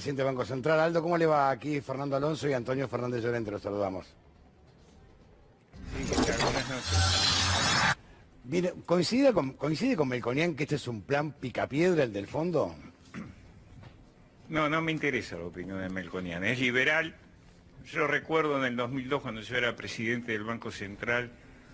presidente del Banco Central. Aldo, ¿cómo le va? Aquí Fernando Alonso y Antonio Fernández Llorente, los saludamos. Sí, ¿qué tal? Buenas noches. Mire, ¿coincide con Melconian que este es un plan picapiedra, el del fondo? No, no me interesa la opinión de Melconian. Es liberal. Yo recuerdo en el 2002, cuando yo era presidente del Banco Central,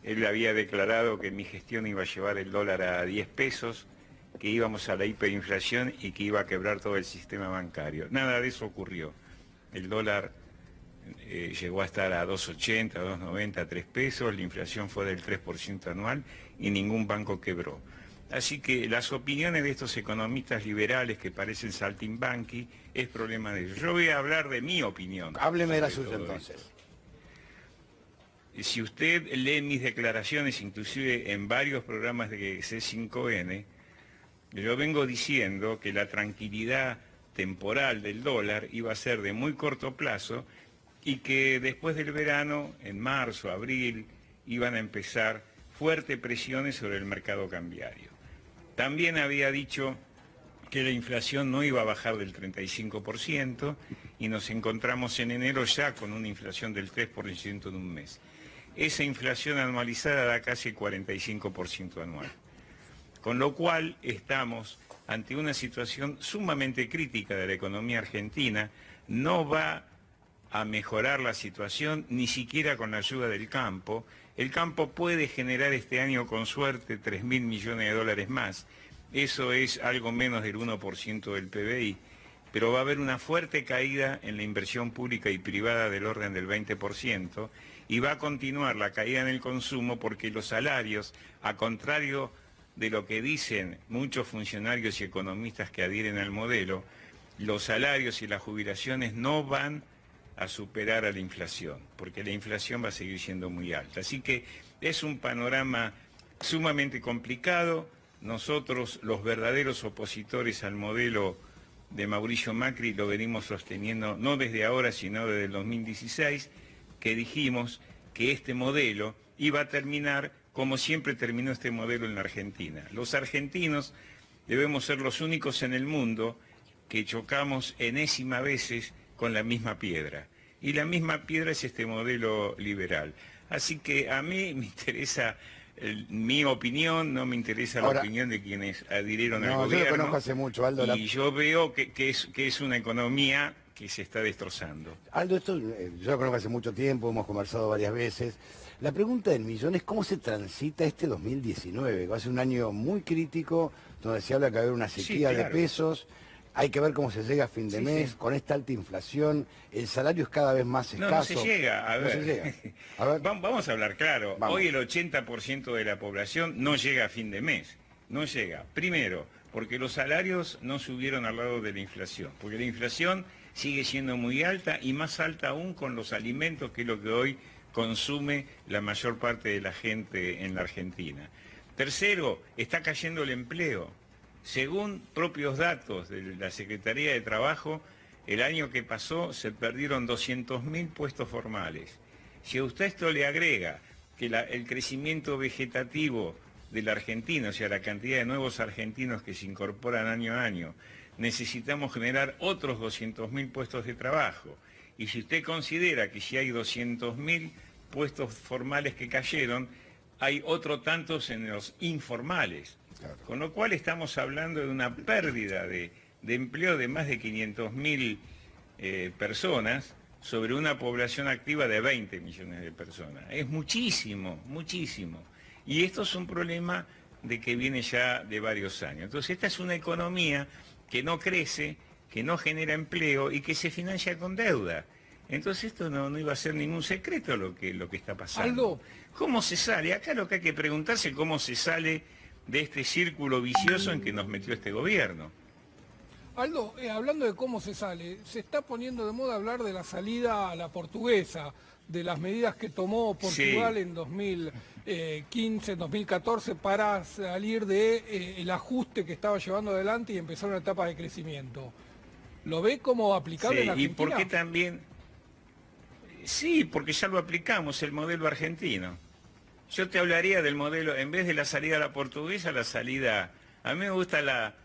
él había declarado que mi gestión iba a llevar el dólar a 10 pesos, que íbamos a la hiperinflación y que iba a quebrar todo el sistema bancario. Nada de eso ocurrió. El dólar llegó a estar a 2,80, 2,90, 3 pesos, la inflación fue del 3% anual y ningún banco quebró. Así que las opiniones de estos economistas liberales que parecen saltimbanqui es problema de ellos. Yo voy a hablar de mi opinión. Hábleme de la suya entonces. Si usted lee mis declaraciones, inclusive en varios programas de C5N, yo vengo diciendo que la tranquilidad temporal del dólar iba a ser de muy corto plazo y que después del verano, en marzo, abril, iban a empezar fuertes presiones sobre el mercado cambiario. También había dicho que la inflación no iba a bajar del 35% y nos encontramos en enero ya con una inflación del 3% en un mes. Esa inflación anualizada da casi 45% anual. Con lo cual estamos ante una situación sumamente crítica de la economía argentina. No va a mejorar la situación ni siquiera con la ayuda del campo. El campo puede generar este año con suerte 3.000 millones de dólares más. Eso es algo menos del 1% del PBI. Pero va a haber una fuerte caída en la inversión pública y privada del orden del 20% y va a continuar la caída en el consumo porque los salarios, a contrario de lo que dicen muchos funcionarios y economistas que adhieren al modelo, los salarios y las jubilaciones no van a superar a la inflación, porque la inflación va a seguir siendo muy alta. Así que es un panorama sumamente complicado. Nosotros, los verdaderos opositores al modelo de Mauricio Macri, lo venimos sosteniendo no desde ahora, sino desde el 2016, que dijimos que este modelo iba a terminar como siempre terminó este modelo en la Argentina. Los argentinos debemos ser los únicos en el mundo que chocamos enésima veces con la misma piedra. Y la misma piedra es este modelo liberal. Así que a mí me interesa mi opinión, no me interesa la opinión de quienes adhirieron al gobierno. Yo lo conozco hace mucho, Aldo. Y yo veo que es una economía que se está destrozando. Aldo, esto yo lo conozco hace mucho tiempo, hemos conversado varias veces. La pregunta del millón es cómo se transita este 2019, que va a ser un año muy crítico, donde se habla que va a haber una sequía de pesos. Hay que ver cómo se llega a fin de mes, con esta alta inflación, el salario es cada vez más escaso. No se llega, a ver. No se llega. A ver. Vamos a hablar claro. Vamos. Hoy el 80% de la población no llega a fin de mes. No llega. Primero, porque los salarios no subieron al lado de la inflación, porque la inflación sigue siendo muy alta y más alta aún con los alimentos, que es lo que hoy consume la mayor parte de la gente en la Argentina. Tercero, está cayendo el empleo. Según propios datos de la Secretaría de Trabajo, el año que pasó se perdieron 200.000 puestos formales. Si a usted esto le agrega que el crecimiento vegetativo de la Argentina, o sea, la cantidad de nuevos argentinos que se incorporan año a año, necesitamos generar otros 200.000 puestos de trabajo. Y si usted considera que si hay 200.000 puestos formales que cayeron, hay otro tantos en los informales. Claro. Con lo cual estamos hablando de una pérdida de empleo de más de 500.000 personas sobre una población activa de 20 millones de personas. Es muchísimo, muchísimo. Y esto es un problema de que viene ya de varios años. Entonces esta es una economía que no crece, que no genera empleo y que se financia con deuda. Entonces esto no iba a ser ningún secreto lo que está pasando. Aldo. ¿Cómo se sale? Acá lo que hay que preguntarse es cómo se sale de este círculo vicioso en que nos metió este gobierno. Aldo, hablando de cómo se sale, se está poniendo de moda hablar de la salida a la portuguesa, de las medidas que tomó Portugal en 2015, 2014 para salir del ajuste que estaba llevando adelante y empezar una etapa de crecimiento. ¿Lo ve como aplicable en Argentina? ¿Y por qué también? Sí, porque ya lo aplicamos, el modelo argentino. Yo te hablaría del modelo, en vez de la salida a la portuguesa, la salida... A mí me gusta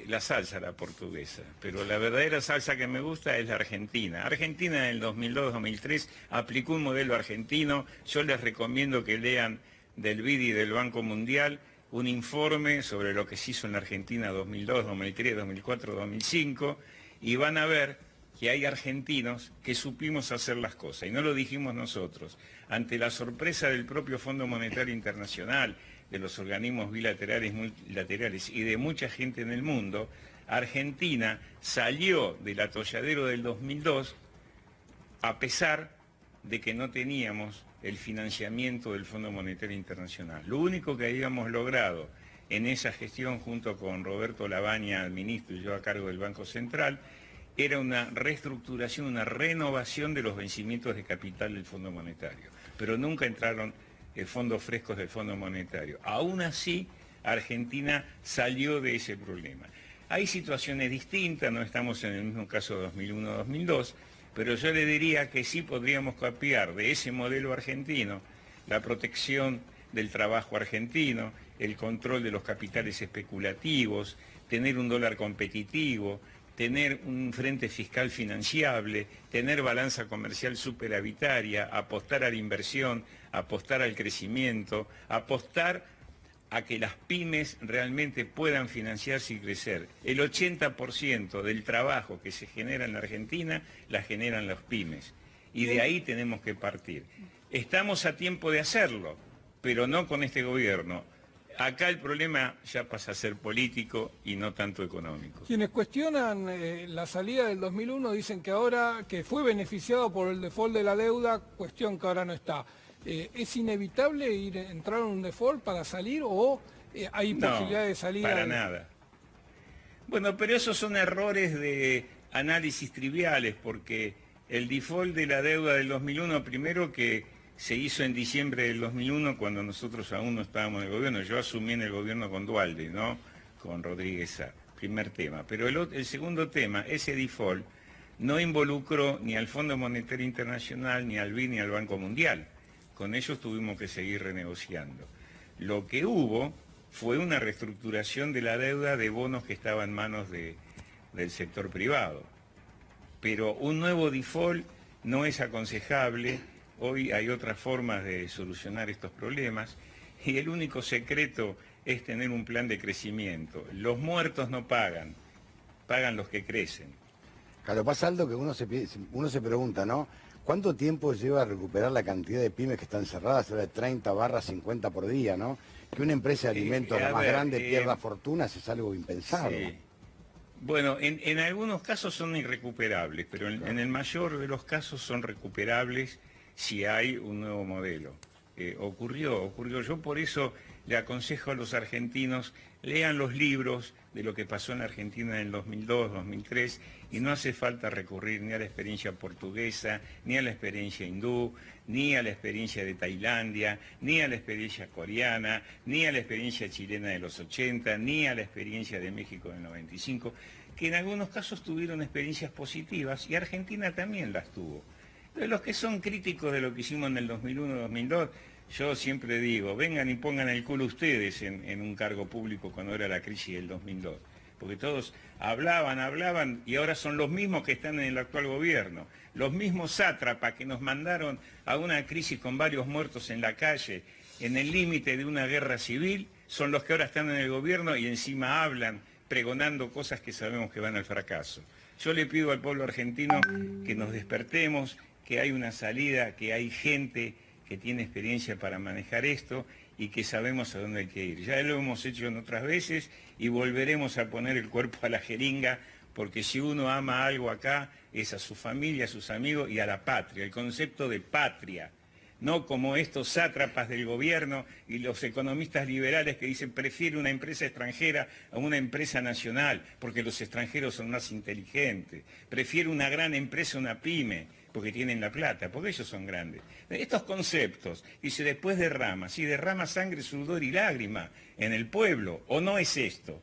la salsa la portuguesa, pero la verdadera salsa que me gusta es la argentina. Argentina en el 2002-2003 aplicó un modelo argentino. Yo les recomiendo que lean del BID y del Banco Mundial un informe sobre lo que se hizo en la Argentina 2002, 2003, 2004, 2005, y van a ver que hay argentinos que supimos hacer las cosas, y no lo dijimos nosotros. Ante la sorpresa del propio Fondo Monetario Internacional, de los organismos bilaterales, multilaterales y de mucha gente en el mundo, Argentina salió del atolladero del 2002 a pesar de que no teníamos el financiamiento del Fondo Monetario Internacional. Lo único que habíamos logrado en esa gestión, junto con Roberto Lavagna, ministro, y yo a cargo del Banco Central, era una reestructuración, una renovación de los vencimientos de capital del Fondo Monetario. Pero nunca entraron fondos frescos del Fondo Monetario. Aún así, Argentina salió de ese problema. Hay situaciones distintas, no estamos en el mismo caso 2001-2002, pero yo le diría que sí podríamos copiar de ese modelo argentino la protección del trabajo argentino, el control de los capitales especulativos, tener un dólar competitivo, tener un frente fiscal financiable, tener balanza comercial superavitaria, apostar a la inversión, apostar al crecimiento, apostar a que las pymes realmente puedan financiarse y crecer. El 80% del trabajo que se genera en la Argentina la generan las pymes, y de ahí tenemos que partir. Estamos a tiempo de hacerlo, pero no con este gobierno. Acá el problema ya pasa a ser político y no tanto económico. Quienes cuestionan la salida del 2001 dicen que ahora, que fue beneficiado por el default de la deuda, cuestión que ahora no está. ¿Es inevitable entrar en un default para salir o hay posibilidad de salida? No, para nada. Bueno, pero esos son errores de análisis triviales, porque el default de la deuda del 2001, primero que se hizo en diciembre del 2001, cuando nosotros aún no estábamos en el gobierno. Yo asumí en el gobierno con Duhalde, ¿no? Con Rodríguez Sá, primer tema. Pero el segundo tema, ese default no involucró ni al Fondo Monetario Internacional, ni al BID, ni al Banco Mundial. Con ellos tuvimos que seguir renegociando. Lo que hubo fue una reestructuración de la deuda de bonos que estaban en manos del sector privado. Pero un nuevo default no es aconsejable. Hoy hay otras formas de solucionar estos problemas y el único secreto es tener un plan de crecimiento. Los muertos no pagan, pagan los que crecen. Claro, pasa algo que uno se pregunta, ¿no? ¿Cuánto tiempo lleva a recuperar la cantidad de pymes que están cerradas? Se habla de 30/50 por día, ¿no? Que una empresa de alimentos, la más grande, pierda fortunas es algo impensable. Sí. Bueno, en algunos casos son irrecuperables, pero en el mayor de los casos son recuperables si hay un nuevo modelo. Ocurrió. Yo por eso le aconsejo a los argentinos, lean los libros de lo que pasó en la Argentina en el 2002, 2003, y no hace falta recurrir ni a la experiencia portuguesa, ni a la experiencia hindú, ni a la experiencia de Tailandia, ni a la experiencia coreana, ni a la experiencia chilena de los 80, ni a la experiencia de México del 95, que en algunos casos tuvieron experiencias positivas, y Argentina también las tuvo. De los que son críticos de lo que hicimos en el 2001-2002, yo siempre digo, vengan y pongan el culo ustedes en un cargo público cuando era la crisis del 2002. Porque todos hablaban y ahora son los mismos que están en el actual gobierno. Los mismos sátrapas que nos mandaron a una crisis con varios muertos en la calle, en el límite de una guerra civil, son los que ahora están en el gobierno y encima hablan, pregonando cosas que sabemos que van al fracaso. Yo le pido al pueblo argentino que nos despertemos, que hay una salida, que hay gente que tiene experiencia para manejar esto y que sabemos a dónde hay que ir. Ya lo hemos hecho en otras veces y volveremos a poner el cuerpo a la jeringa, porque si uno ama algo acá es a su familia, a sus amigos y a la patria, el concepto de patria. No como estos sátrapas del gobierno y los economistas liberales que dicen prefiero una empresa extranjera a una empresa nacional, porque los extranjeros son más inteligentes. Prefiero una gran empresa a una pyme, porque tienen la plata, porque ellos son grandes. Estos conceptos, dice, después derrama sangre, sudor y lágrima en el pueblo, ¿o no es esto?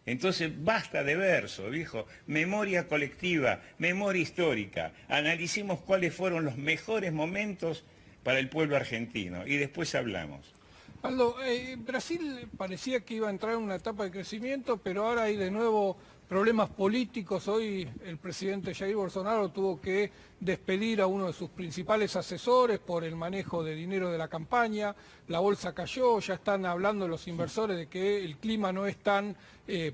Entonces basta de verso, viejo, memoria colectiva, memoria histórica, analicemos cuáles fueron los mejores momentos para el pueblo argentino y después hablamos. Aldo, Brasil parecía que iba a entrar en una etapa de crecimiento, pero ahora hay de nuevo problemas políticos. Hoy el presidente Jair Bolsonaro tuvo que despedir a uno de sus principales asesores por el manejo de dinero de la campaña, la bolsa cayó, ya están hablando los inversores de que el clima no es tan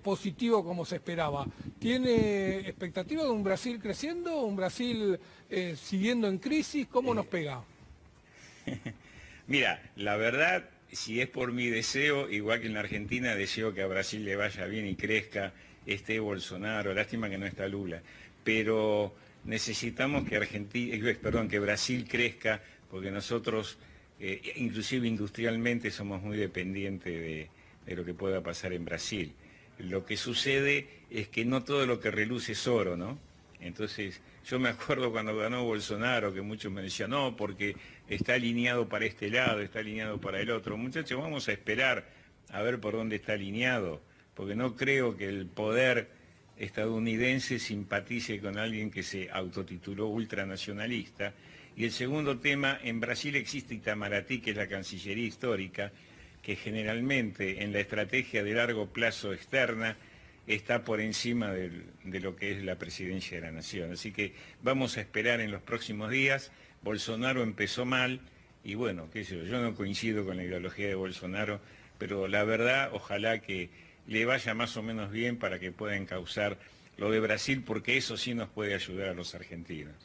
positivo como se esperaba. ¿Tiene expectativa de un Brasil creciendo, un Brasil siguiendo en crisis? ¿Cómo nos pega? Mira, la verdad, si es por mi deseo, igual que en la Argentina, deseo que a Brasil le vaya bien y crezca, esté Bolsonaro, lástima que no está Lula, pero necesitamos que Brasil crezca, porque nosotros, inclusive industrialmente, somos muy dependientes de lo que pueda pasar en Brasil. Lo que sucede es que no todo lo que reluce es oro, ¿no? Entonces, yo me acuerdo cuando ganó Bolsonaro, que muchos me decían, no, porque está alineado para este lado, está alineado para el otro. Muchachos, vamos a esperar a ver por dónde está alineado, porque no creo que el poder estadounidense simpatice con alguien que se autotituló ultranacionalista. Y el segundo tema, en Brasil existe Itamaraty, que es la Cancillería histórica, que generalmente en la estrategia de largo plazo externa está por encima de lo que es la presidencia de la nación. Así que vamos a esperar en los próximos días. Bolsonaro empezó mal y bueno, qué sé yo no coincido con la ideología de Bolsonaro, pero la verdad, ojalá que le vaya más o menos bien para que pueda encauzar lo de Brasil, porque eso sí nos puede ayudar a los argentinos.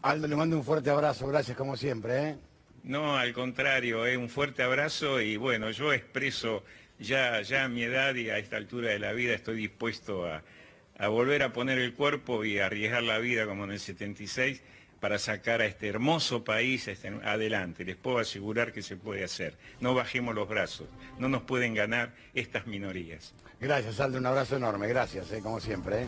Aldo, le mando un fuerte abrazo, gracias como siempre, ¿eh? No, al contrario, un fuerte abrazo y bueno, yo expreso ya a mi edad y a esta altura de la vida estoy dispuesto a volver a poner el cuerpo y a arriesgar la vida como en el 76 para sacar a este hermoso país adelante. Les puedo asegurar que se puede hacer. No bajemos los brazos, no nos pueden ganar estas minorías. Gracias, Aldo, un abrazo enorme, gracias, como siempre, ¿eh?